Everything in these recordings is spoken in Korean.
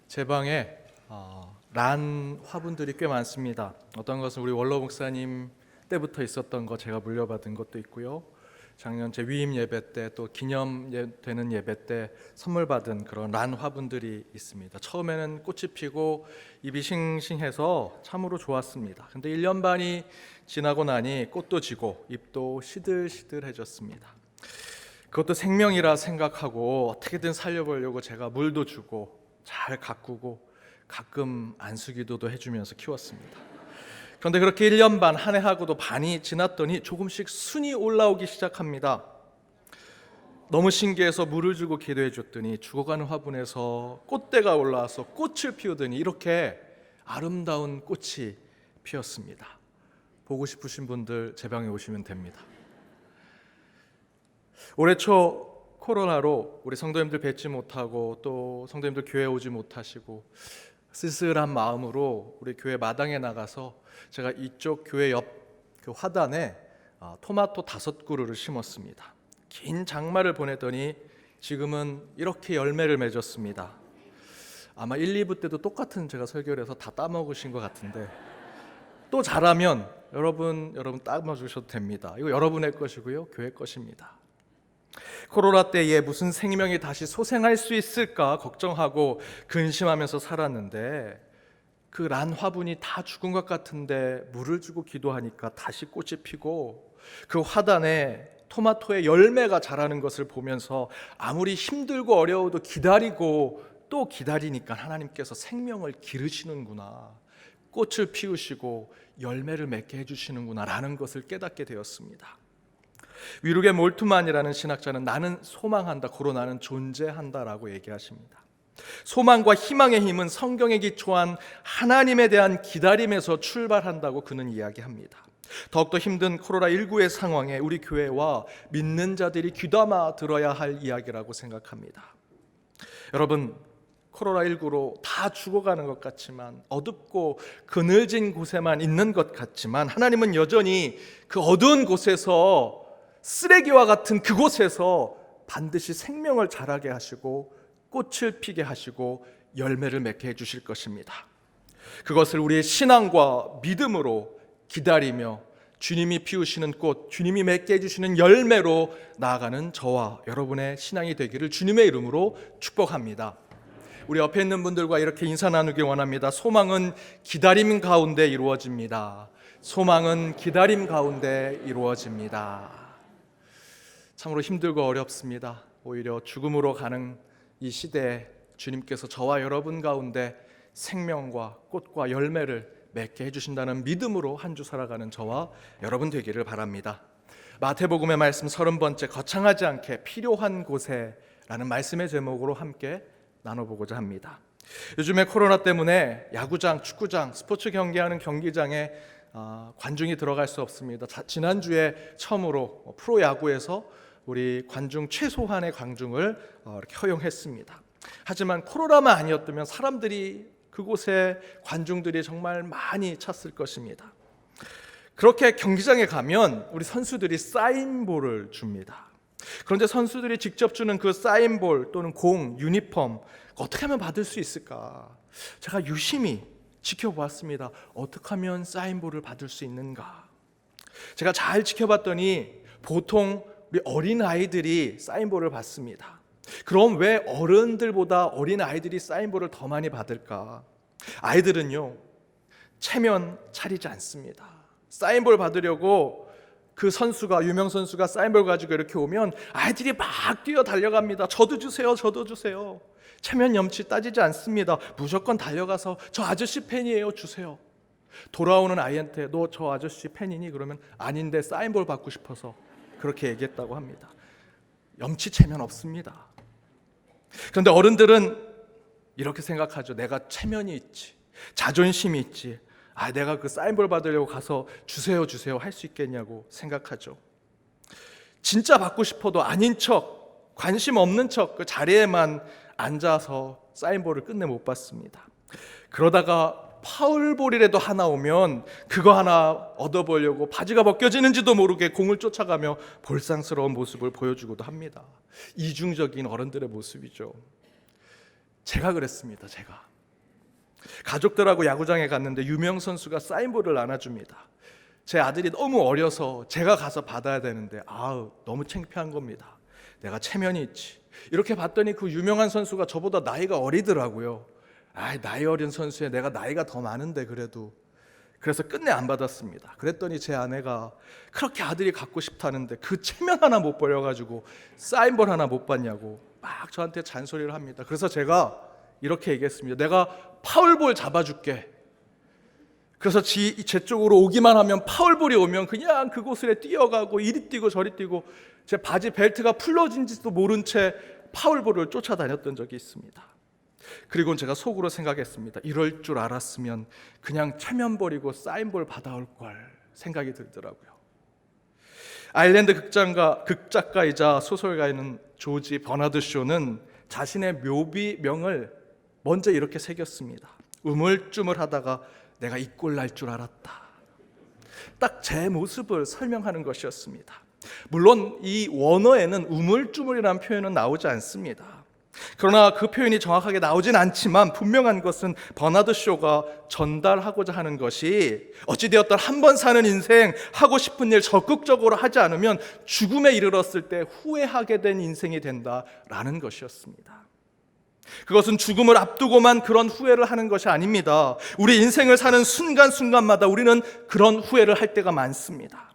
제 방에 란 화분들이 꽤 많습니다. 어떤 것은 우리 원로 목사님 때부터 있었던 거 제가 물려받은 것도 있고요. 작년 제 위임 예배 때 또 기념 되는 예배 때 선물 받은 그런 란 화분들이 있습니다. 처음에는 꽃이 피고 잎이 싱싱해서 참으로 좋았습니다. 근데 1년 반이 지나고 나니 꽃도 지고 잎도 시들시들해졌습니다. 그것도 생명이라 생각하고 어떻게든 살려보려고 제가 물도 주고 잘 가꾸고 가끔 안수기도도 해주면서 키웠습니다. 그런데 그렇게 1년 반, 한 해하고도 반이 지났더니 조금씩 순이 올라오기 시작합니다. 너무 신기해서 물을 주고 기도해 줬더니 죽어가는 화분에서 꽃대가 올라와서 꽃을 피우더니 이렇게 아름다운 꽃이 피었습니다. 보고 싶으신 분들 제 방에 오시면 됩니다. 올해 초 코로나로 우리 성도님들 뵙지 못하고 또 성도님들 교회 오지 못하시고 쓸쓸한 마음으로 우리 교회 마당에 나가서 제가 이쪽 교회 옆 그 화단에 토마토 5그루를 심었습니다. 긴 장마를 보내더니 지금은 이렇게 열매를 맺었습니다. 아마 1, 2부 때도 똑같은 제가 설교를 해서 다 따먹으신 것 같은데 또 자라면 여러분 따먹으셔도 됩니다. 이거 여러분의 것이고요, 교회 것입니다. 코로나 때에 무슨 생명이 다시 소생할 수 있을까 걱정하고 근심하면서 살았는데 그 란 화분이 다 죽은 것 같은데 물을 주고 기도하니까 다시 꽃이 피고 그 화단에 토마토의 열매가 자라는 것을 보면서 아무리 힘들고 어려워도 기다리고 또 기다리니까 하나님께서 생명을 기르시는구나, 꽃을 피우시고 열매를 맺게 해주시는구나 라는 것을 깨닫게 되었습니다. 위룩의 몰트만이라는 신학자는 나는 소망한다, 고로 나는 존재한다라고 얘기하십니다. 소망과 희망의 힘은 성경에 기초한 하나님에 대한 기다림에서 출발한다고 그는 이야기합니다. 더욱더 힘든 코로나19의 상황에 우리 교회와 믿는 자들이 귀담아 들어야 할 이야기라고 생각합니다. 여러분, 코로나19로 다 죽어가는 것 같지만, 어둡고 그늘진 곳에만 있는 것 같지만, 하나님은 여전히 그 어두운 곳에서, 쓰레기와 같은 그곳에서 반드시 생명을 자라게 하시고 꽃을 피게 하시고 열매를 맺게 해주실 것입니다. 그것을 우리의 신앙과 믿음으로 기다리며 주님이 피우시는 꽃, 주님이 맺게 해주시는 열매로 나아가는 저와 여러분의 신앙이 되기를 주님의 이름으로 축복합니다. 우리 옆에 있는 분들과 이렇게 인사 나누기 원합니다. 소망은 기다림 가운데 이루어집니다. 소망은 기다림 가운데 이루어집니다. 참으로 힘들고 어렵습니다. 오히려 죽음으로 가는 이 시대에 주님께서 저와 여러분 가운데 생명과 꽃과 열매를 맺게 해주신다는 믿음으로 한 주 살아가는 저와 여러분 되기를 바랍니다. 마태복음의 말씀 30번째, 거창하지 않게 필요한 곳에 라는 말씀의 제목으로 함께 나눠보고자 합니다. 요즘에 코로나 때문에 야구장, 축구장, 스포츠 경기하는 경기장에 관중이 들어갈 수 없습니다. 지난주에 처음으로 프로야구에서 우리 관중 최소한의 관중을 이렇게 허용했습니다. 하지만 코로나만 아니었다면 사람들이 그곳에 관중들이 정말 많이 찼을 것입니다. 그렇게 경기장에 가면 우리 선수들이 사인볼을 줍니다. 그런데 선수들이 직접 주는 그 사인볼 또는 공, 유니폼 어떻게 하면 받을 수 있을까? 제가 유심히 지켜보았습니다. 어떻게 하면 사인볼을 받을 수 있는가? 제가 잘 지켜봤더니 보통 우리 어린 아이들이 사인볼을 받습니다. 그럼 왜 어른들보다 어린 아이들이 사인볼을 더 많이 받을까? 아이들은요, 체면 차리지 않습니다. 사인볼 받으려고 그 선수가, 유명 선수가 사인볼 가지고 이렇게 오면 아이들이 막 뛰어 달려갑니다. 저도 주세요, 저도 주세요. 체면 염치 따지지 않습니다. 무조건 달려가서 저 아저씨 팬이에요, 주세요. 돌아오는 아이한테 너 저 아저씨 팬이니? 그러면 아닌데 사인볼 받고 싶어서 그렇게 얘기했다고 합니다. 염치 체면 없습니다. 그런데 어른들은 이렇게 생각하죠. 내가 체면이 있지, 자존심이 있지, 내가 그 사인볼 받으려고 가서 주세요 할 수 있겠냐고 생각하죠. 진짜 받고 싶어도 아닌 척, 관심 없는 척 그 자리에만 앉아서 사인볼을 끝내 못 받습니다. 그러다가 파울볼이라도 하나 오면 그거 하나 얻어보려고 바지가 벗겨지는지도 모르게 공을 쫓아가며 볼상스러운 모습을 보여주고도 합니다. 이중적인 어른들의 모습이죠. 제가 그랬습니다. 가족들하고 야구장에 갔는데 유명 선수가 사인볼을 나눠줍니다. 제 아들이 너무 어려서 제가 가서 받아야 되는데 너무 창피한 겁니다. 내가 체면이 있지. 이렇게 봤더니 그 유명한 선수가 저보다 나이가 어리더라고요. 나이 어린 선수에 내가 나이가 더 많은데 그래도. 그래서 끝내 안 받았습니다. 그랬더니 제 아내가 그렇게 아들이 갖고 싶다는데 그 체면 하나 못 버려가지고 사인볼 하나 못 받냐고 막 저한테 잔소리를 합니다. 그래서 제가 이렇게 얘기했습니다. 내가 파울볼 잡아줄게. 그래서 제 쪽으로 오기만 하면 파울볼이 오면 그냥 그곳에 뛰어가고 이리 뛰고 저리 뛰고 제 바지 벨트가 풀러진지도 모른 채 파울볼을 쫓아다녔던 적이 있습니다. 그리고 제가 속으로 생각했습니다. 이럴 줄 알았으면 그냥 체면 버리고 사인볼 받아올 걸 생각이 들더라고요. 아일랜드 극작가이자 소설가인 조지 버나드 쇼는 자신의 묘비명을 먼저 이렇게 새겼습니다. 우물쭈물하다가 내가 이 꼴 날 줄 알았다. 딱 제 모습을 설명하는 것이었습니다. 물론 이 원어에는 우물쭈물이라는 표현은 나오지 않습니다. 그러나 그 표현이 정확하게 나오진 않지만 분명한 것은 버나드 쇼가 전달하고자 하는 것이 어찌되었든 한 번 사는 인생, 하고 싶은 일 적극적으로 하지 않으면 죽음에 이르렀을 때 후회하게 된 인생이 된다라는 것이었습니다. 그것은 죽음을 앞두고만 그런 후회를 하는 것이 아닙니다. 우리 인생을 사는 순간순간마다 우리는 그런 후회를 할 때가 많습니다.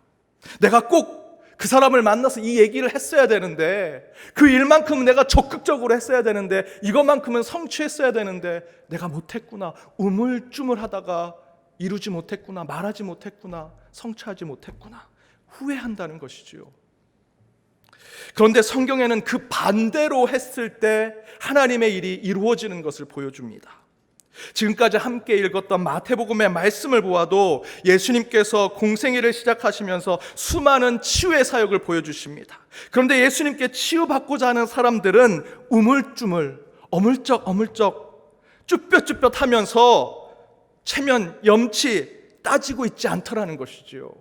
내가 꼭 그 사람을 만나서 이 얘기를 했어야 되는데, 그 일만큼은 내가 적극적으로 했어야 되는데, 이것만큼은 성취했어야 되는데 내가 못했구나, 우물쭈물하다가 이루지 못했구나, 말하지 못했구나, 성취하지 못했구나, 후회한다는 것이지요. 그런데 성경에는 그 반대로 했을 때 하나님의 일이 이루어지는 것을 보여줍니다. 지금까지 함께 읽었던 마태복음의 말씀을 보아도 예수님께서 공생애를 시작하시면서 수많은 치유의 사역을 보여주십니다. 그런데 예수님께 치유받고자 하는 사람들은 우물쭈물, 어물쩍어물쩍, 쭈뼛쭈뼛 하면서 체면, 염치 따지고 있지 않더라는 것이지요.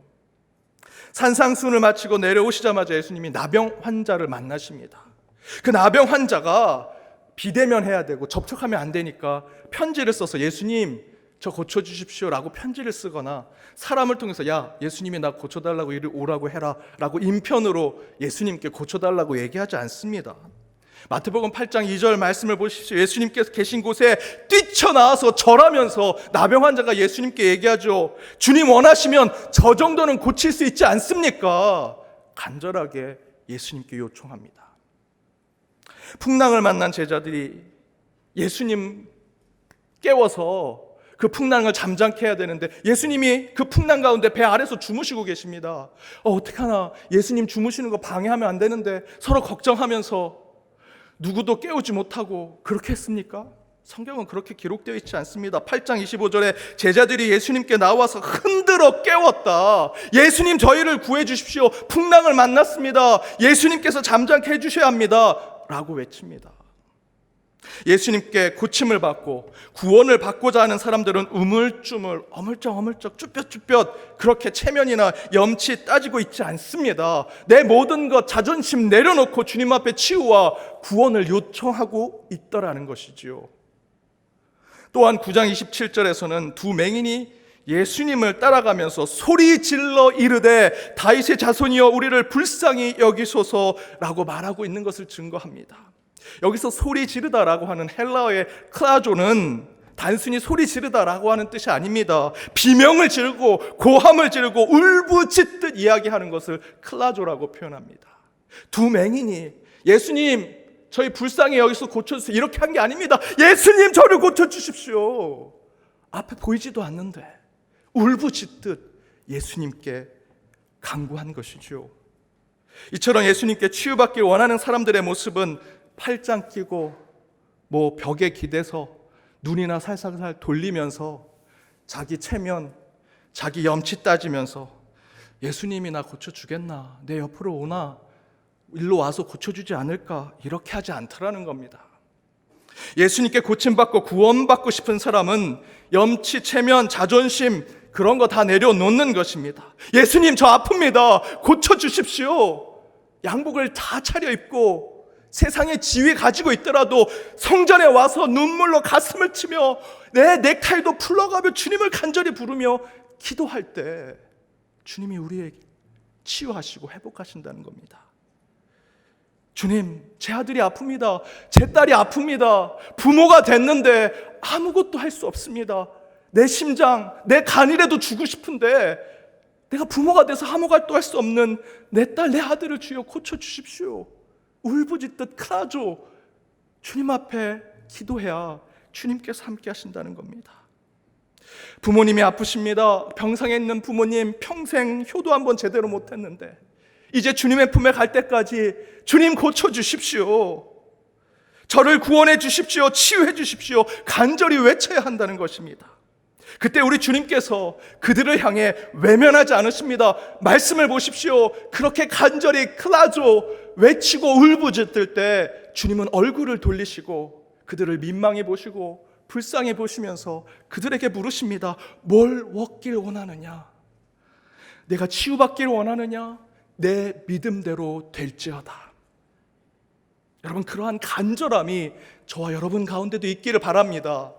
산상수훈을 마치고 내려오시자마자 예수님이 나병 환자를 만나십니다. 그 나병 환자가 비대면 해야 되고 접촉하면 안 되니까 편지를 써서 예수님 저 고쳐주십시오 라고 편지를 쓰거나 사람을 통해서 야 예수님이 나 고쳐달라고 이리 오라고 해라 라고 인편으로 예수님께 고쳐달라고 얘기하지 않습니다. 마태복음 8장 2절 말씀을 보십시오. 예수님께서 계신 곳에 뛰쳐나와서 절하면서 나병 환자가 예수님께 얘기하죠. 주님 원하시면 저 정도는 고칠 수 있지 않습니까? 간절하게 예수님께 요청합니다. 풍랑을 만난 제자들이 예수님 깨워서 그 풍랑을 잠잠케 해야 되는데 예수님이 그 풍랑 가운데 배 아래서 주무시고 계십니다. 어떡하나 예수님 주무시는 거 방해하면 안 되는데 서로 걱정하면서 누구도 깨우지 못하고 그렇게 했습니까? 성경은 그렇게 기록되어 있지 않습니다. 8장 25절에 제자들이 예수님께 나와서 흔들어 깨웠다. 예수님 저희를 구해 주십시오. 풍랑을 만났습니다. 예수님께서 잠잠케 해주셔야 합니다 라고 외칩니다. 예수님께 고침을 받고 구원을 받고자 하는 사람들은 우물쭈물, 어물쩍어물쩍, 쭈뼛쭈뼛 그렇게 체면이나 염치 따지고 있지 않습니다. 내 모든 것, 자존심 내려놓고 주님 앞에 치유와 구원을 요청하고 있더라는 것이지요. 또한 9장 27절에서는 두 맹인이 예수님을 따라가면서 소리 질러 이르되 다윗의 자손이여 우리를 불쌍히 여기소서라고 말하고 있는 것을 증거합니다. 여기서 소리 지르다라고 하는 헬라어의 클라조는 단순히 소리 지르다라고 하는 뜻이 아닙니다. 비명을 지르고 고함을 지르고 울부짖듯 이야기하는 것을 클라조라고 표현합니다. 두 맹인이 예수님 저희 불쌍히 여기서 고쳐주세요 이렇게 한 게 아닙니다. 예수님 저를 고쳐주십시오. 앞에 보이지도 않는데 울부짖듯 예수님께 간구한 것이죠. 이처럼 예수님께 치유받길 원하는 사람들의 모습은 팔짱 끼고 벽에 기대서 눈이나 살살살 돌리면서 자기 체면, 자기 염치 따지면서 예수님이 나 고쳐주겠나, 내 옆으로 오나, 일로 와서 고쳐주지 않을까 이렇게 하지 않더라는 겁니다. 예수님께 고침받고 구원받고 싶은 사람은 염치, 체면, 자존심 그런 거 다 내려놓는 것입니다. 예수님 저 아픕니다. 고쳐주십시오. 양복을 다 차려입고 세상의 지위 가지고 있더라도 성전에 와서 눈물로 가슴을 치며 내 넥타이도 풀러가며 주님을 간절히 부르며 기도할 때 주님이 우리에게 치유하시고 회복하신다는 겁니다. 주님, 제 아들이 아픕니다. 제 딸이 아픕니다. 부모가 됐는데 아무것도 할 수 없습니다. 내 심장, 내 간이라도 주고 싶은데 내가 부모가 돼서 아무것도 할 수 없는 내 딸, 내 아들을 주여 고쳐주십시오. 울부짖듯 크라죠. 주님 앞에 기도해야 주님께서 함께 하신다는 겁니다. 부모님이 아프십니다. 병상에 있는 부모님 평생 효도 한번 제대로 못했는데 이제 주님의 품에 갈 때까지 주님 고쳐주십시오. 저를 구원해 주십시오. 치유해 주십시오. 간절히 외쳐야 한다는 것입니다. 그때 우리 주님께서 그들을 향해 외면하지 않으십니다. 말씀을 보십시오. 그렇게 간절히 클라조 외치고 울부짖을 때 주님은 얼굴을 돌리시고 그들을 민망해 보시고 불쌍해 보시면서 그들에게 물으십니다. 뭘 얻길 원하느냐? 내가 치유받길 원하느냐? 내 믿음대로 될지어다. 여러분, 그러한 간절함이 저와 여러분 가운데도 있기를 바랍니다.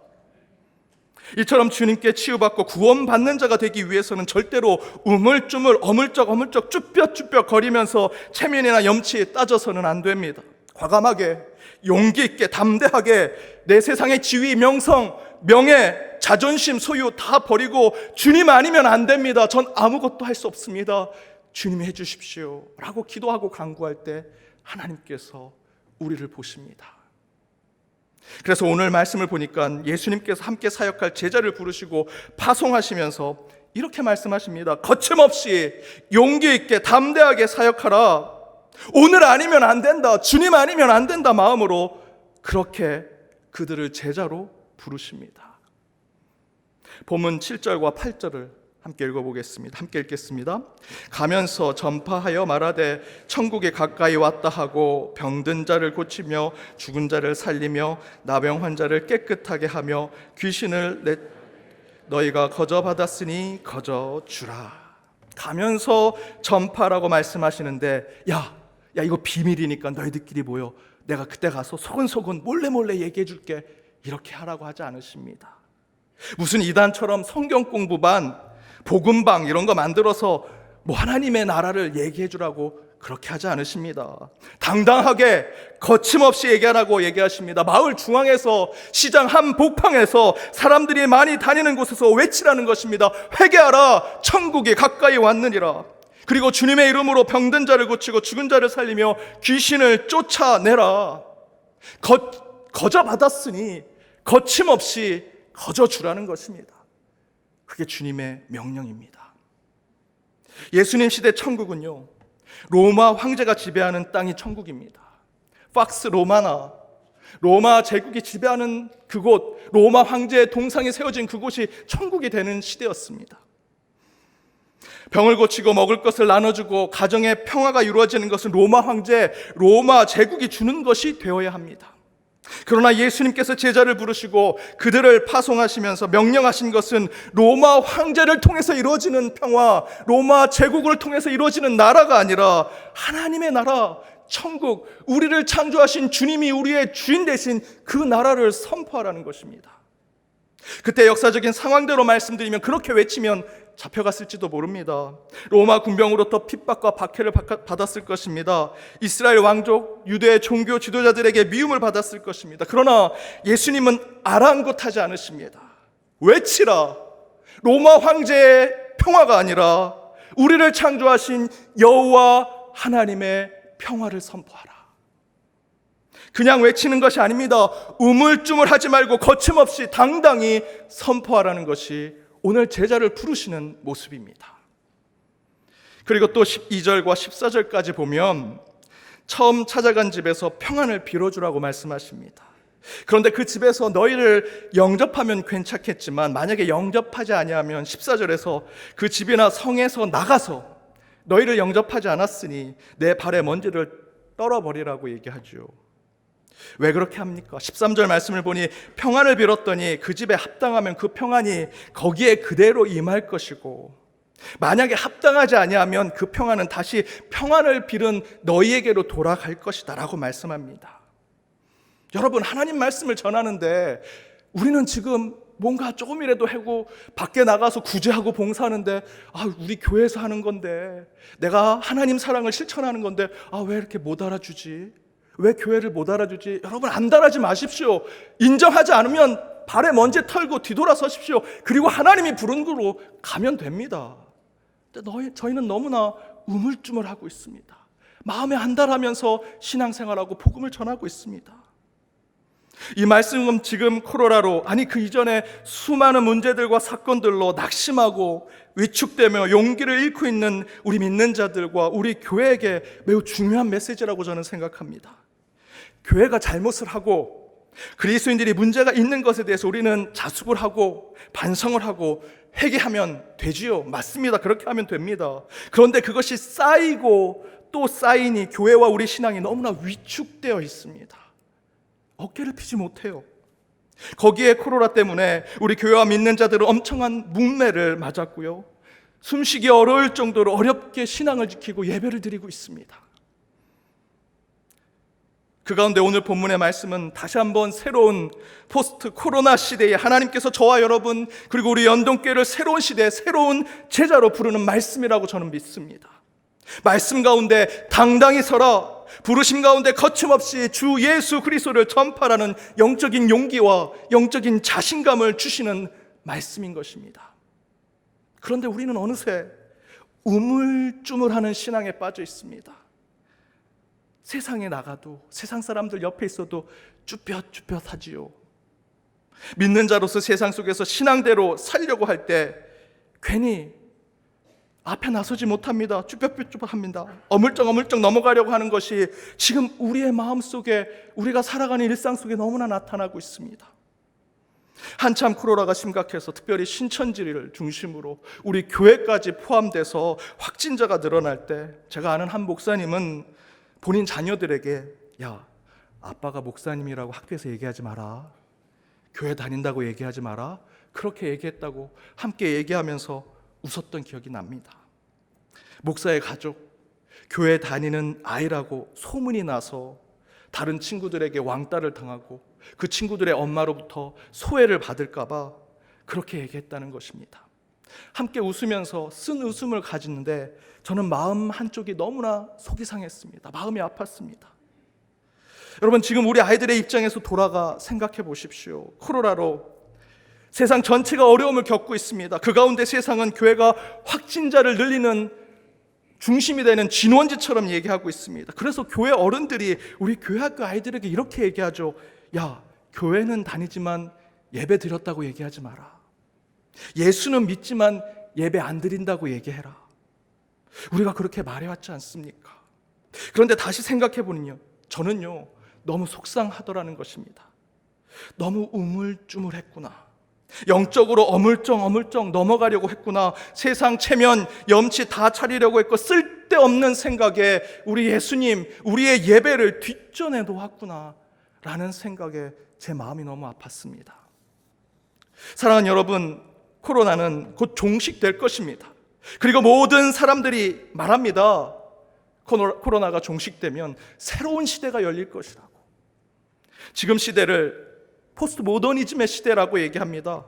이처럼 주님께 치유받고 구원받는 자가 되기 위해서는 절대로 우물쭈물 어물쩍 쭈뼛쭈뼛 거리면서 체면이나 염치에 따져서는 안 됩니다. 과감하게 용기 있게 담대하게 내 세상의 지위, 명성, 명예, 자존심, 소유 다 버리고 주님 아니면 안 됩니다. 전 아무것도 할 수 없습니다. 주님이 해주십시오 라고 기도하고 간구할 때 하나님께서 우리를 보십니다. 그래서 오늘 말씀을 보니까 예수님께서 함께 사역할 제자를 부르시고 파송하시면서 이렇게 말씀하십니다. 거침없이 용기 있게 담대하게 사역하라. 오늘 아니면 안 된다, 주님 아니면 안 된다 마음으로 그렇게 그들을 제자로 부르십니다. 본문 7절과 8절을 함께 읽어보겠습니다. 함께 읽겠습니다. 가면서 전파하여 말하되 천국에 가까이 왔다 하고 병든 자를 고치며 죽은 자를 살리며 나병 환자를 깨끗하게 하며 귀신을 너희가 거저 받았으니 거저 주라. 가면서 전파라고 말씀하시는데 야 이거 비밀이니까 너희들끼리 모여 내가 그때 가서 소근소근 몰래 얘기해 줄게 이렇게 하라고 하지 않으십니다. 무슨 이단처럼 성경 공부반 복음방 이런 거 만들어서 뭐 하나님의 나라를 얘기해 주라고 그렇게 하지 않으십니다. 당당하게 거침없이 얘기하라고 얘기하십니다. 마을 중앙에서 시장 한 복방에서 사람들이 많이 다니는 곳에서 외치라는 것입니다. 회개하라, 천국이 가까이 왔느니라. 그리고 주님의 이름으로 병든 자를 고치고 죽은 자를 살리며 귀신을 쫓아내라. 거저 받았으니 거침없이 거저 주라는 것입니다. 그게 주님의 명령입니다. 예수님 시대 천국은요, 로마 황제가 지배하는 땅이 천국입니다. 팍스 로마나, 로마 제국이 지배하는 그곳, 로마 황제의 동상이 세워진 그곳이 천국이 되는 시대였습니다. 병을 고치고 먹을 것을 나눠주고 가정의 평화가 이루어지는 것은 로마 황제, 로마 제국이 주는 것이 되어야 합니다. 그러나 예수님께서 제자를 부르시고 그들을 파송하시면서 명령하신 것은 로마 황제를 통해서 이루어지는 평화, 로마 제국을 통해서 이루어지는 나라가 아니라 하나님의 나라, 천국, 우리를 창조하신 주님이 우리의 주인 되신 그 나라를 선포하라는 것입니다. 그때 역사적인 상황대로 말씀드리면 그렇게 외치면 잡혀갔을지도 모릅니다. 로마 군병으로부터 핍박과 박해를 받았을 것입니다. 이스라엘 왕족, 유대 종교 지도자들에게 미움을 받았을 것입니다. 그러나 예수님은 아랑곳하지 않으십니다. 외치라. 로마 황제의 평화가 아니라 우리를 창조하신 여호와 하나님의 평화를 선포하라. 그냥 외치는 것이 아닙니다. 우물쭈물하지 말고 거침없이 당당히 선포하라는 것이 오늘 제자를 부르시는 모습입니다. 그리고 또 12절과 14절까지 보면 처음 찾아간 집에서 평안을 빌어주라고 말씀하십니다. 그런데 그 집에서 너희를 영접하면 괜찮겠지만 만약에 영접하지 아니하면 14절에서 그 집이나 성에서 나가서 너희를 영접하지 않았으니 내 발에 먼지를 떨어버리라고 얘기하죠. 왜 그렇게 합니까? 13절 말씀을 보니 평안을 빌었더니 그 집에 합당하면 그 평안이 거기에 그대로 임할 것이고 만약에 합당하지 아니하면 그 평안은 다시 평안을 빌은 너희에게로 돌아갈 것이다 라고 말씀합니다. 여러분, 하나님 말씀을 전하는데 우리는 지금 뭔가 조금이라도 하고 밖에 나가서 구제하고 봉사하는데 우리 교회에서 하는 건데, 내가 하나님 사랑을 실천하는 건데 왜 이렇게 못 알아주지? 왜 교회를 못 알아주지? 여러분, 안달하지 마십시오. 인정하지 않으면 발에 먼지 털고 뒤돌아서십시오. 그리고 하나님이 부른 곳으로 가면 됩니다. 근데 저희는 너무나 우물쭈물하고 있습니다. 마음에 안달하면서 신앙생활하고 복음을 전하고 있습니다. 이 말씀은 지금 코로나로, 그 이전에 수많은 문제들과 사건들로 낙심하고 위축되며 용기를 잃고 있는 우리 믿는 자들과 우리 교회에게 매우 중요한 메시지라고 저는 생각합니다. 교회가 잘못을 하고 그리스도인들이 문제가 있는 것에 대해서 우리는 자숙을 하고 반성을 하고 회개하면 되지요. 맞습니다. 그렇게 하면 됩니다. 그런데 그것이 쌓이고 또 쌓이니 교회와 우리 신앙이 너무나 위축되어 있습니다. 어깨를 피지 못해요. 거기에 코로나 때문에 우리 교회와 믿는 자들은 엄청난 문매를 맞았고요, 숨쉬기 어려울 정도로 어렵게 신앙을 지키고 예배를 드리고 있습니다. 그 가운데 오늘 본문의 말씀은 다시 한번 새로운 포스트 코로나 시대에 하나님께서 저와 여러분 그리고 우리 연동교회를 새로운 시대에 새로운 제자로 부르는 말씀이라고 저는 믿습니다. 말씀 가운데 당당히 서라, 부르심 가운데 거침없이 주 예수 그리스도를 전파하는 영적인 용기와 영적인 자신감을 주시는 말씀인 것입니다. 그런데 우리는 어느새 우물쭈물하는 신앙에 빠져 있습니다. 세상에 나가도, 세상 사람들 옆에 있어도 쭈뼛쭈뼛하지요. 믿는 자로서 세상 속에서 신앙대로 살려고 할 때 괜히 앞에 나서지 못합니다. 쭈뼛쭈뼛합니다. 어물쩍 넘어가려고 하는 것이 지금 우리의 마음속에, 우리가 살아가는 일상 속에 너무나 나타나고 있습니다. 한참 코로나가 심각해서 특별히 신천지를 중심으로 우리 교회까지 포함돼서 확진자가 늘어날 때 제가 아는 한 목사님은 본인 자녀들에게 아빠가 목사님이라고 학교에서 얘기하지 마라, 교회 다닌다고 얘기하지 마라, 그렇게 얘기했다고 함께 얘기하면서 웃었던 기억이 납니다. 목사의 가족, 교회 다니는 아이라고 소문이 나서 다른 친구들에게 왕따를 당하고 그 친구들의 엄마로부터 소외를 받을까 봐 그렇게 얘기했다는 것입니다. 함께 웃으면서 쓴 웃음을 가지는데 저는 마음 한쪽이 너무나 속이 상했습니다. 마음이 아팠습니다. 여러분, 지금 우리 아이들의 입장에서 돌아가 생각해 보십시오. 코로나로 세상 전체가 어려움을 겪고 있습니다. 그 가운데 세상은 교회가 확진자를 늘리는 중심이 되는 진원지처럼 얘기하고 있습니다. 그래서 교회 어른들이 우리 교회학교 아이들에게 이렇게 얘기하죠. 교회는 다니지만 예배 드렸다고 얘기하지 마라. 예수는 믿지만 예배 안 드린다고 얘기해라. 우리가 그렇게 말해왔지 않습니까? 그런데 다시 생각해보면요, 저는요 너무 속상하더라는 것입니다. 너무 우물쭈물했구나. 영적으로 어물쩡 넘어가려고 했구나. 세상 체면 염치 다 차리려고 했고 쓸데없는 생각에 우리 예수님, 우리의 예배를 뒷전에 놓았구나 라는 생각에 제 마음이 너무 아팠습니다. 사랑하는 여러분, 코로나는 곧 종식될 것입니다. 그리고 모든 사람들이 말합니다. 코로나가 종식되면 새로운 시대가 열릴 것이라고. 지금 시대를 포스트 모더니즘의 시대라고 얘기합니다.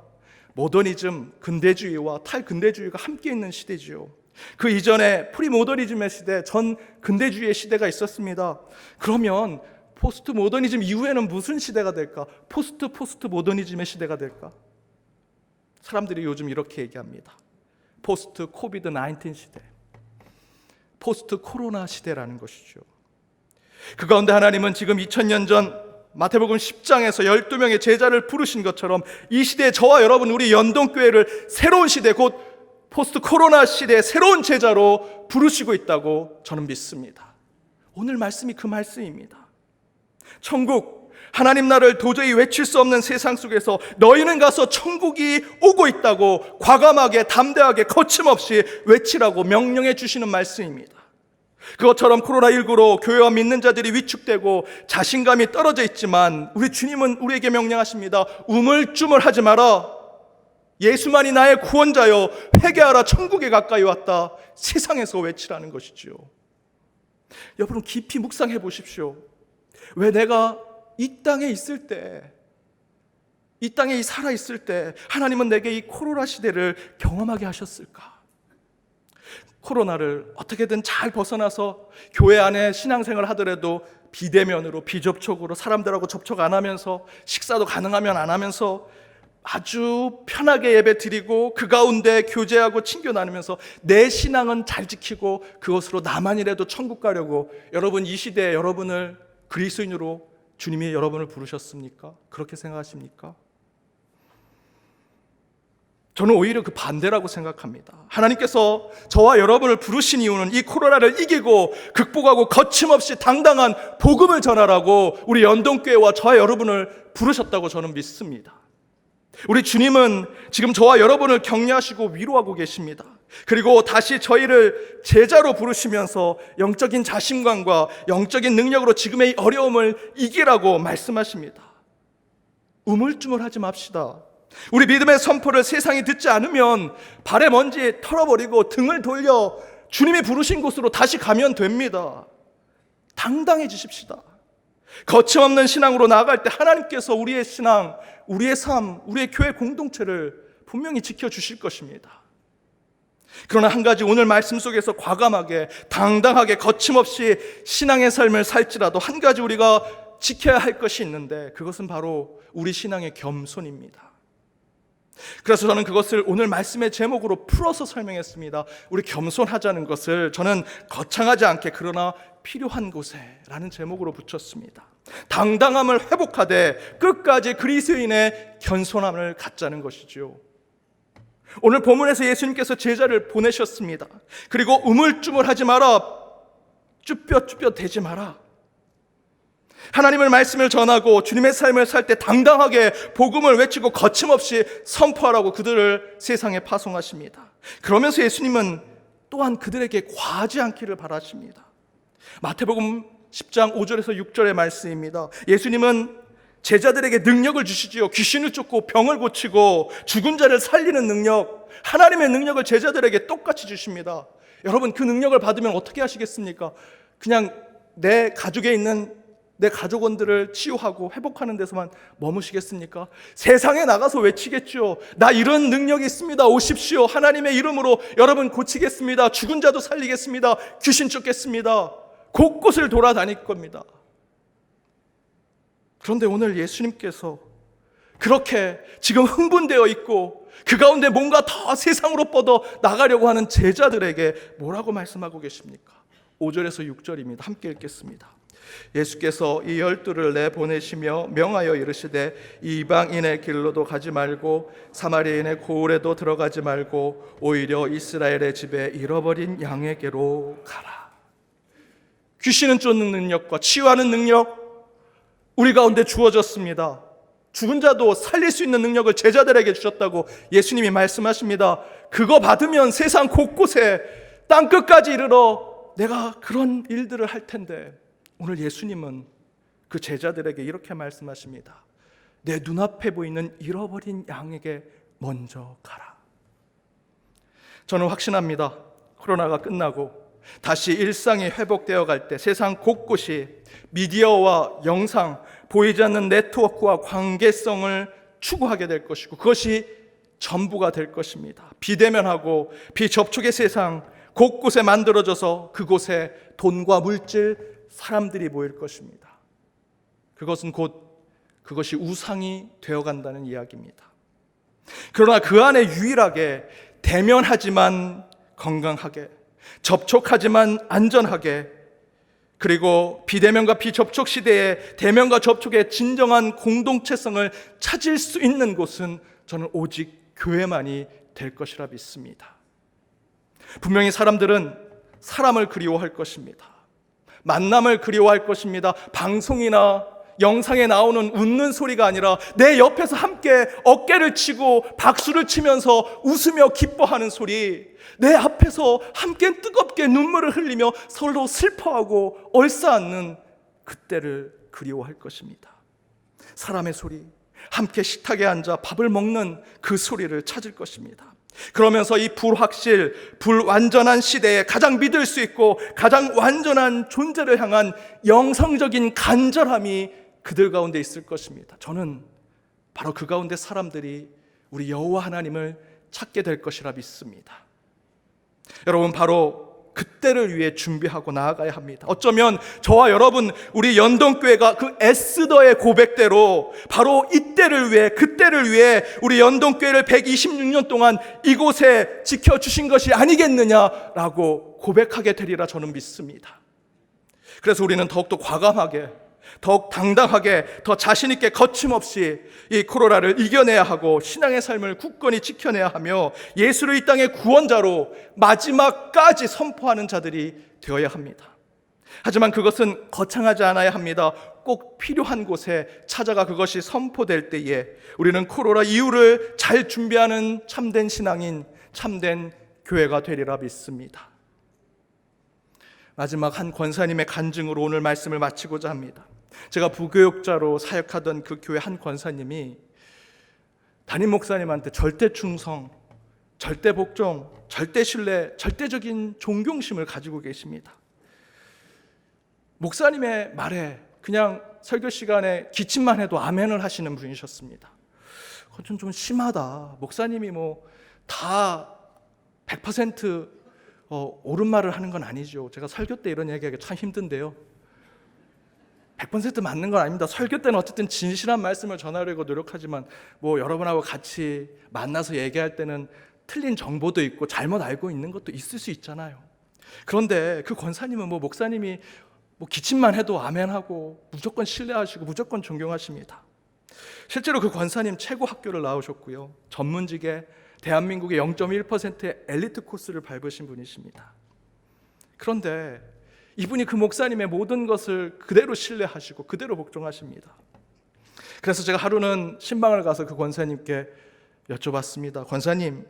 모더니즘, 근대주의와 탈근대주의가 함께 있는 시대지요. 그 이전에 프리모더니즘의 시대, 전 근대주의의 시대가 있었습니다. 그러면 포스트 모더니즘 이후에는 무슨 시대가 될까? 포스트 모더니즘의 시대가 될까? 사람들이 요즘 이렇게 얘기합니다. 포스트 코비드 19 시대, 포스트 코로나 시대라는 것이죠. 그 가운데 하나님은 지금 2000년 전 마태복음 10장에서 12명의 제자를 부르신 것처럼 이 시대에 저와 여러분, 우리 연동교회를 새로운 시대, 곧 포스트 코로나 시대의 새로운 제자로 부르시고 있다고 저는 믿습니다. 오늘 말씀이 그 말씀입니다. 천국, 하나님 나라를 도저히 외칠 수 없는 세상 속에서 너희는 가서 천국이 오고 있다고 과감하게, 담대하게, 거침없이 외치라고 명령해 주시는 말씀입니다. 그것처럼 코로나19로 교회와 믿는 자들이 위축되고 자신감이 떨어져 있지만 우리 주님은 우리에게 명령하십니다. 우물쭈물하지 마라. 예수만이 나의 구원자여 회개하라 천국에 가까이 왔다 세상에서 외치라는 것이지요. 여러분 깊이 묵상해 보십시오. 왜 내가 이 땅에 있을 때, 이 땅에 살아 있을 때 하나님은 내게 이 코로나 시대를 경험하게 하셨을까? 코로나를 어떻게든 잘 벗어나서 교회 안에 신앙생활을 하더라도 비대면으로 비접촉으로 사람들하고 접촉 안 하면서 식사도 가능하면 안 하면서 아주 편하게 예배 드리고 그 가운데 교제하고 친교 나누면서 내 신앙은 잘 지키고 그것으로 나만이라도 천국 가려고 여러분 이 시대에 여러분을 그리스도인으로 주님이 여러분을 부르셨습니까? 그렇게 생각하십니까? 저는 오히려 그 반대라고 생각합니다. 하나님께서 저와 여러분을 부르신 이유는 이 코로나를 이기고 극복하고 거침없이 당당한 복음을 전하라고 우리 연동교회와 저와 여러분을 부르셨다고 저는 믿습니다. 우리 주님은 지금 저와 여러분을 격려하시고 위로하고 계십니다. 그리고 다시 저희를 제자로 부르시면서 영적인 자신감과 영적인 능력으로 지금의 어려움을 이기라고 말씀하십니다. 우물쭈물하지 맙시다. 우리 믿음의 선포를 세상이 듣지 않으면 발에 먼지 털어버리고 등을 돌려 주님이 부르신 곳으로 다시 가면 됩니다. 당당해지십시다. 거침없는 신앙으로 나아갈 때 하나님께서 우리의 신앙, 우리의 삶, 우리의 교회 공동체를 분명히 지켜주실 것입니다. 그러나 한 가지 오늘 말씀 속에서 과감하게 당당하게 거침없이 신앙의 삶을 살지라도 한 가지 우리가 지켜야 할 것이 있는데 그것은 바로 우리 신앙의 겸손입니다. 그래서 저는 그것을 오늘 말씀의 제목으로 풀어서 설명했습니다. 우리 겸손하자는 것을 저는 거창하지 않게 그러나 필요한 곳에 라는 제목으로 붙였습니다. 당당함을 회복하되 끝까지 그리스도인의 겸손함을 갖자는 것이지요. 오늘 본문에서 예수님께서 제자를 보내셨습니다. 그리고 우물쭈물하지 마라, 쭈뼛쭈뼛 대지 마라. 하나님의 말씀을 전하고 주님의 삶을 살 때 당당하게 복음을 외치고 거침없이 선포하라고 그들을 세상에 파송하십니다. 그러면서 예수님은 또한 그들에게 과하지 않기를 바라십니다. 마태복음 10장 5절에서 6절의 말씀입니다. 예수님은 제자들에게 능력을 주시지요. 귀신을 쫓고 병을 고치고 죽은 자를 살리는 능력, 하나님의 능력을 제자들에게 똑같이 주십니다. 여러분 그 능력을 받으면 어떻게 하시겠습니까? 그냥 내 가족에 있는 내 가족원들을 치유하고 회복하는 데서만 머무시겠습니까? 세상에 나가서 외치겠죠. 나 이런 능력이 있습니다. 오십시오. 하나님의 이름으로 여러분 고치겠습니다. 죽은 자도 살리겠습니다. 귀신 쫓겠습니다. 곳곳을 돌아다닐 겁니다. 그런데 오늘 예수님께서 그렇게 지금 흥분되어 있고 그 가운데 뭔가 더 세상으로 뻗어 나가려고 하는 제자들에게 뭐라고 말씀하고 계십니까? 5절에서 6절입니다. 함께 읽겠습니다. 예수께서 이 12를 내보내시며 명하여 이르시되 이방인의 길로도 가지 말고 사마리아인의 고을에도 들어가지 말고 오히려 이스라엘의 집에 잃어버린 양에게로 가라. 귀신은 쫓는 능력과 치유하는 능력 우리 가운데 주어졌습니다. 죽은 자도 살릴 수 있는 능력을 제자들에게 주셨다고 예수님이 말씀하십니다. 그거 받으면 세상 곳곳에 땅끝까지 이르러 내가 그런 일들을 할 텐데 오늘 예수님은 그 제자들에게 이렇게 말씀하십니다. 내 눈앞에 보이는 잃어버린 양에게 먼저 가라. 저는 확신합니다. 코로나가 끝나고 다시 일상이 회복되어 갈 때 세상 곳곳이 미디어와 영상, 보이지 않는 네트워크와 관계성을 추구하게 될 것이고 그것이 전부가 될 것입니다. 비대면하고 비접촉의 세상 곳곳에 만들어져서 그곳에 돈과 물질, 사람들이 모일 것입니다. 그것은 곧 그것이 우상이 되어간다는 이야기입니다. 그러나 그 안에 유일하게 대면하지만 건강하게, 접촉하지만 안전하게, 그리고 비대면과 비접촉 시대에 대면과 접촉의 진정한 공동체성을 찾을 수 있는 곳은 저는 오직 교회만이 될 것이라 믿습니다. 분명히 사람들은 사람을 그리워할 것입니다. 만남을 그리워할 것입니다. 방송이나 영상에 나오는 웃는 소리가 아니라 내 옆에서 함께 어깨를 치고 박수를 치면서 웃으며 기뻐하는 소리, 내 앞에서 함께 뜨겁게 눈물을 흘리며 서로 슬퍼하고 얼싸안는 그때를 그리워할 것입니다. 사람의 소리, 함께 식탁에 앉아 밥을 먹는 그 소리를 찾을 것입니다. 그러면서 이 불확실, 불완전한 시대에 가장 믿을 수 있고 가장 완전한 존재를 향한 영성적인 간절함이 그들 가운데 있을 것입니다. 저는 바로 그 가운데 사람들이 우리 여호와 하나님을 찾게 될 것이라 믿습니다. 여러분, 바로 그때를 위해 준비하고 나아가야 합니다. 어쩌면 저와 여러분, 우리 연동교회가 그 에스더의 고백대로 바로 이때를 위해, 그때를 위해 우리 연동교회를 126년 동안 이곳에 지켜주신 것이 아니겠느냐라고 고백하게 되리라 저는 믿습니다. 그래서 우리는 더욱더 과감하게, 더욱 당당하게, 더 자신있게 거침없이 이 코로나를 이겨내야 하고 신앙의 삶을 굳건히 지켜내야 하며 예수를 이 땅의 구원자로 마지막까지 선포하는 자들이 되어야 합니다. 하지만 그것은 거창하지 않아야 합니다. 꼭 필요한 곳에 찾아가 그것이 선포될 때에 우리는 코로나 이후를 잘 준비하는 참된 신앙인, 참된 교회가 되리라 믿습니다. 마지막 한 권사님의 간증으로 오늘 말씀을 마치고자 합니다. 제가 부교육자로 사역하던 그 교회 한 권사님이 담임 목사님한테 절대 충성, 절대 복종, 절대 신뢰, 절대적인 존경심을 가지고 계십니다. 목사님의 말에 그냥 설교 시간에 기침만 해도 아멘을 하시는 분이셨습니다. 그건 좀 심하다. 목사님이 다 100% 옳은 말을 하는 건 아니죠. 제가 설교 때 이런 얘기하기 참 힘든데요. 100% 맞는 건 아닙니다. 설교 때는 어쨌든 진실한 말씀을 전하려고 노력하지만 여러분하고 같이 만나서 얘기할 때는 틀린 정보도 있고 잘못 알고 있는 것도 있을 수 있잖아요. 그런데 그 권사님은 목사님이 기침만 해도 아멘하고 무조건 신뢰하시고 무조건 존경하십니다. 실제로 그 권사님 최고 학교를 나오셨고요. 전문직에 대한민국의 0.1%의 엘리트 코스를 밟으신 분이십니다. 그런데 이분이 그 목사님의 모든 것을 그대로 신뢰하시고 그대로 복종하십니다. 그래서 제가 하루는 신방을 가서 그 권사님께 여쭤봤습니다. 권사님,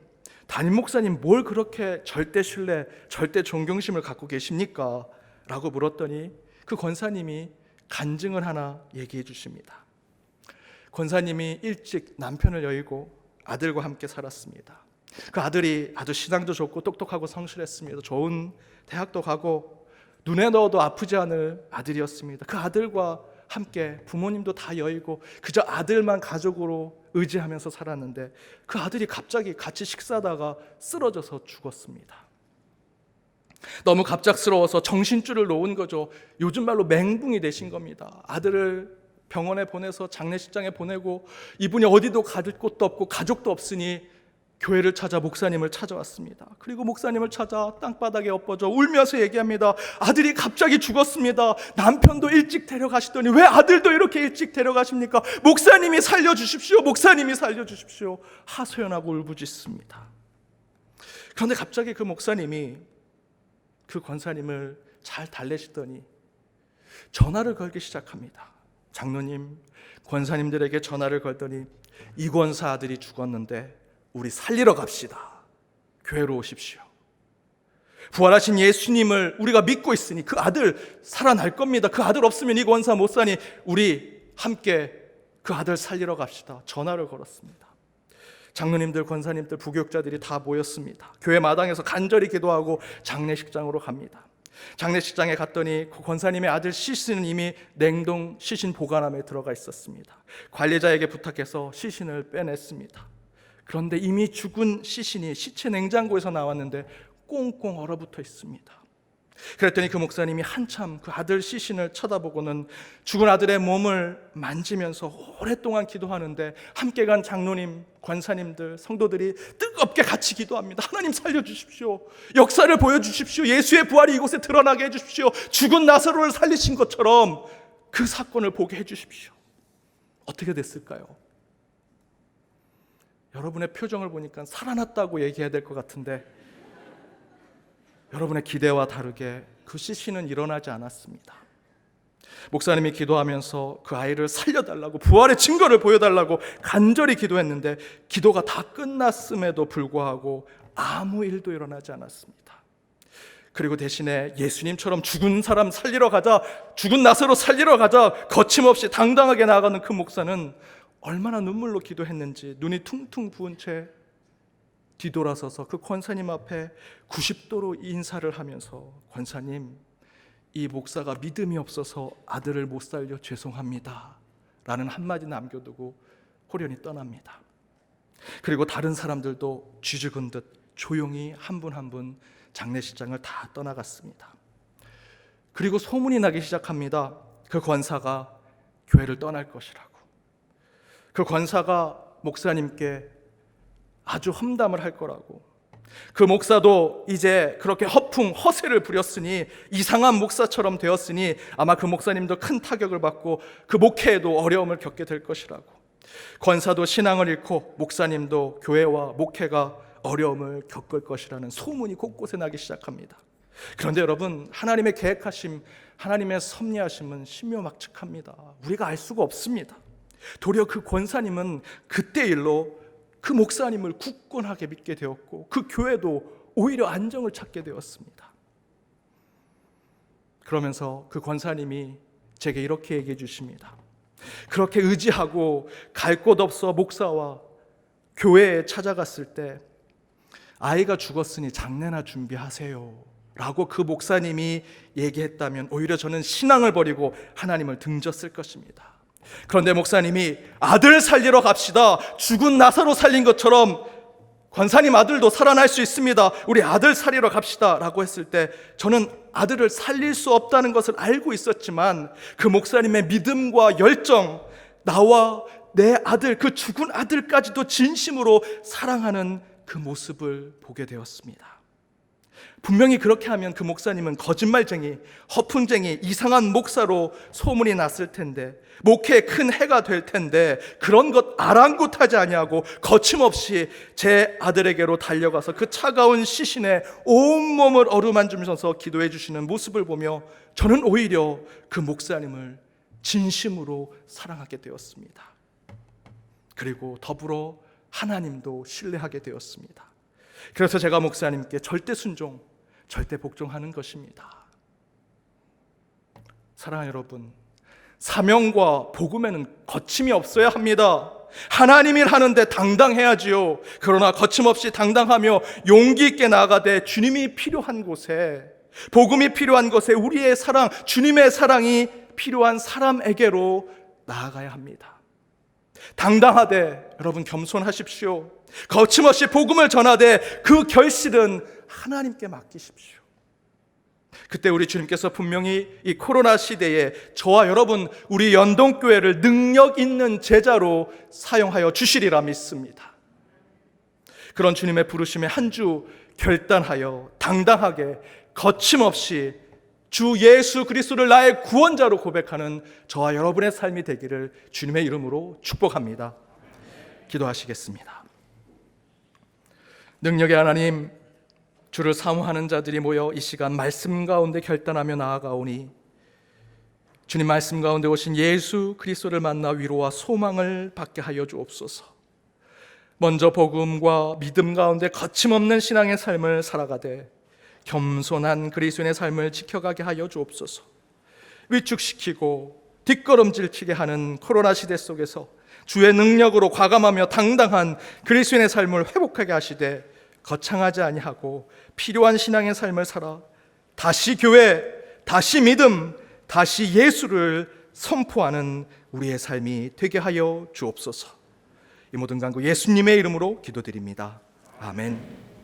담임 목사님 뭘 그렇게 절대 신뢰, 절대 존경심을 갖고 계십니까? 라고 물었더니 그 권사님이 간증을 하나 얘기해 주십니다. 권사님이 일찍 남편을 여의고 아들과 함께 살았습니다. 그 아들이 아주 신앙도 좋고 똑똑하고 성실했습니다. 좋은 대학도 가고 눈에 넣어도 아프지 않을 아들이었습니다. 그 아들과 함께 부모님도 다 여의고 그저 아들만 가족으로 의지하면서 살았는데 그 아들이 갑자기 같이 식사하다가 쓰러져서 죽었습니다. 너무 갑작스러워서 정신줄을 놓은 거죠. 요즘 말로 맹붕이 되신 겁니다. 아들을 병원에 보내서 장례식장에 보내고 이분이 어디도 갈 곳도 없고 가족도 없으니 교회를 찾아 목사님을 찾아왔습니다. 그리고 목사님을 찾아 땅바닥에 엎어져 울면서 얘기합니다. 아들이 갑자기 죽었습니다. 남편도 일찍 데려가시더니 왜 아들도 이렇게 일찍 데려가십니까? 목사님이 살려주십시오. 목사님이 살려주십시오. 하소연하고 울부짖습니다. 그런데 갑자기 그 목사님이 그 권사님을 잘 달래시더니 전화를 걸기 시작합니다. 장로님, 권사님들에게 전화를 걸더니 이 권사 아들이 죽었는데 우리 살리러 갑시다. 교회로 오십시오. 부활하신 예수님을 우리가 믿고 있으니 그 아들 살아날 겁니다. 그 아들 없으면 이 권사 못 사니 우리 함께 그 아들 살리러 갑시다. 전화를 걸었습니다. 장로님들, 권사님들, 부교육자들이 다 모였습니다. 교회 마당에서 간절히 기도하고 장례식장으로 갑니다. 장례식장에 갔더니 그 권사님의 아들 시신은 이미 냉동 시신 보관함에 들어가 있었습니다. 관리자에게 부탁해서 시신을 빼냈습니다. 그런데 이미 죽은 시신이 시체 냉장고에서 나왔는데 꽁꽁 얼어붙어 있습니다. 그랬더니 그 목사님이 한참 그 아들 시신을 쳐다보고는 죽은 아들의 몸을 만지면서 오랫동안 기도하는데 함께 간 장로님, 권사님들, 성도들이 뜨겁게 같이 기도합니다. 하나님 살려주십시오. 역사를 보여주십시오. 예수의 부활이 이곳에 드러나게 해주십시오. 죽은 나사로를 살리신 것처럼 그 사건을 보게 해주십시오. 어떻게 됐을까요? 여러분의 표정을 보니까 살아났다고 얘기해야 될 것 같은데 여러분의 기대와 다르게 그 시신은 일어나지 않았습니다. 목사님이 기도하면서 그 아이를 살려달라고, 부활의 증거를 보여달라고 간절히 기도했는데 기도가 다 끝났음에도 불구하고 아무 일도 일어나지 않았습니다. 그리고 대신에 예수님처럼 죽은 사람 살리러 가자, 죽은 나사로 살리러 가자 거침없이 당당하게 나아가는 그 목사는 얼마나 눈물로 기도했는지 눈이 퉁퉁 부은 채 뒤돌아서서 그 권사님 앞에 90도로 인사를 하면서, 권사님, 이 목사가 믿음이 없어서 아들을 못 살려 죄송합니다 라는 한마디 남겨두고 호련히 떠납니다. 그리고 다른 사람들도 쥐죽은 듯 조용히 한 분 한 분 장례식장을 다 떠나갔습니다. 그리고 소문이 나기 시작합니다. 그 권사가 교회를 떠날 것이라고. 그 권사가 목사님께 아주 험담을 할 거라고. 그 목사도 이제 그렇게 허세를 부렸으니, 이상한 목사처럼 되었으니 아마 그 목사님도 큰 타격을 받고 그 목회에도 어려움을 겪게 될 것이라고. 권사도 신앙을 잃고 목사님도 교회와 목회가 어려움을 겪을 것이라는 소문이 곳곳에 나기 시작합니다. 그런데 여러분, 하나님의 계획하심, 하나님의 섭리하심은 신묘막측합니다. 우리가 알 수가 없습니다. 도리어 그 권사님은 그때 일로 그 목사님을 굳건하게 믿게 되었고, 그 교회도 오히려 안정을 찾게 되었습니다. 그러면서 그 권사님이 제게 이렇게 얘기해 주십니다. 그렇게 의지하고 갈 곳 없어 목사와 교회에 찾아갔을 때, 아이가 죽었으니 장례나 준비하세요 라고 그 목사님이 얘기했다면 오히려 저는 신앙을 버리고 하나님을 등졌을 것입니다. 그런데 목사님이 아들 살리러 갑시다, 죽은 나사로 살린 것처럼 권사님 아들도 살아날 수 있습니다, 우리 아들 살리러 갑시다 라고 했을 때, 저는 아들을 살릴 수 없다는 것을 알고 있었지만 그 목사님의 믿음과 열정, 나와 내 아들, 그 죽은 아들까지도 진심으로 사랑하는 그 모습을 보게 되었습니다. 분명히 그렇게 하면 그 목사님은 거짓말쟁이, 허풍쟁이, 이상한 목사로 소문이 났을 텐데, 목회에 큰 해가 될 텐데, 그런 것 아랑곳하지 아니하고 거침없이 제 아들에게로 달려가서 그 차가운 시신에 온몸을 어루만지면서 기도해 주시는 모습을 보며 저는 오히려 그 목사님을 진심으로 사랑하게 되었습니다. 그리고 더불어 하나님도 신뢰하게 되었습니다. 그래서 제가 목사님께 절대 순종, 절대 복종하는 것입니다. 사랑하는 여러분, 사명과 복음에는 거침이 없어야 합니다. 하나님 일 하는데 당당해야지요. 그러나 거침없이 당당하며 용기 있게 나아가되 주님이 필요한 곳에, 복음이 필요한 곳에 우리의 사랑, 주님의 사랑이 필요한 사람에게로 나아가야 합니다. 당당하되 여러분 겸손하십시오. 거침없이 복음을 전하되 그 결실은 하나님께 맡기십시오. 그때 우리 주님께서 분명히 이 코로나 시대에 저와 여러분, 우리 연동교회를 능력 있는 제자로 사용하여 주시리라 믿습니다. 그런 주님의 부르심에 한 주 결단하여 당당하게 거침없이 주 예수 그리스도를 나의 구원자로 고백하는 저와 여러분의 삶이 되기를 주님의 이름으로 축복합니다. 기도하시겠습니다. 능력의 하나님, 주를 사모하는 자들이 모여 이 시간 말씀 가운데 결단하며 나아가오니, 주님 말씀 가운데 오신 예수 그리스도를 만나 위로와 소망을 받게 하여 주옵소서. 먼저 복음과 믿음 가운데 거침없는 신앙의 삶을 살아가되 겸손한 그리스도인의 삶을 지켜가게 하여 주옵소서. 위축시키고 뒷걸음질치게 하는 코로나 시대 속에서 주의 능력으로 과감하며 당당한 그리스도인의 삶을 회복하게 하시되 거창하지 아니하고 필요한 신앙의 삶을 살아 다시 교회, 다시 믿음, 다시 예수를 선포하는 우리의 삶이 되게 하여 주옵소서. 이 모든 간구 예수님의 이름으로 기도드립니다. 아멘.